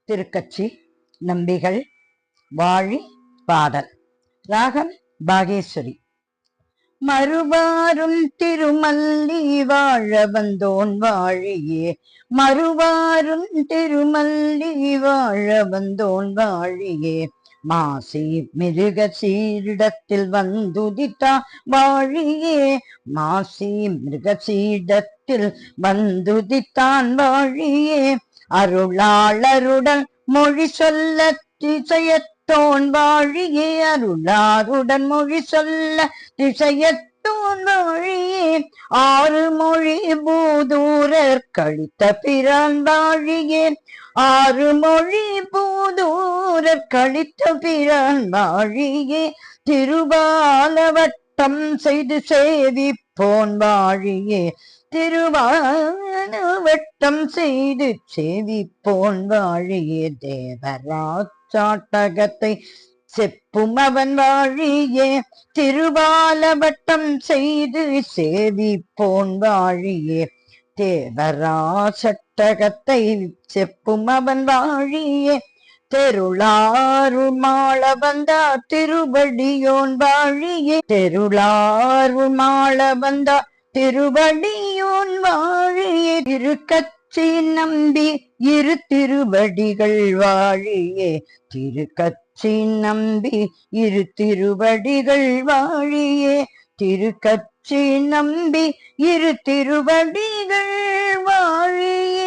திருக்கச்சி நம்பிகள் வாழி பாடல். ராகம் பாகேஸ்வரி. மறுவாரும் திருமல்லி வாழ வந்தோன் வாழியே, மறுவாரும் திருமல்லி வாழ வந்தோன் வாழியே, மாசி மிருக சீரிடத்தில் வந்துதித்தா வாழியே, மாசி மிருக சீடத்தில் வந்துதித்தான் வாழியே, அருளாளருடன் மொழி சொல்ல திசையத்தோன் வாழியே, அருளாருடன் மொழி சொல்ல திசையத்தோன் வாழியே, ஆறு மொழி பூதூரர் கழித்த பிரான் வாழியே, ஆறு மொழி பூதூரர் கழித்த பிரான் வாழியே, திருவாலவட்டம் செய்து சேவிப்போன் வாழியே, திருவாலவட்டம் செய்து சேவிப்போன் வாழியே, தேவராச்சாட்டகத்தை செப்பும் அவன் வாழியே, திருவாலவட்டம் செய்து சேவிப்போன் வாழியே, தேவராசட்டகத்தை செப்பும் அவன் வாழியே, தெருளாருள் மாள வந்தா திருவடியோன் வாழியே, தெருளாருள் மாள வந்தா திருவடியோன் வாழியே, திருக்கச்சி நம்பி இரு திருவடிகள் வாழியே, திருக்கச்சி நம்பி இரு திருவடிகள் வாழியே, திருக்கச்சி நம்பி இரு திருவடிகள் வாழியே.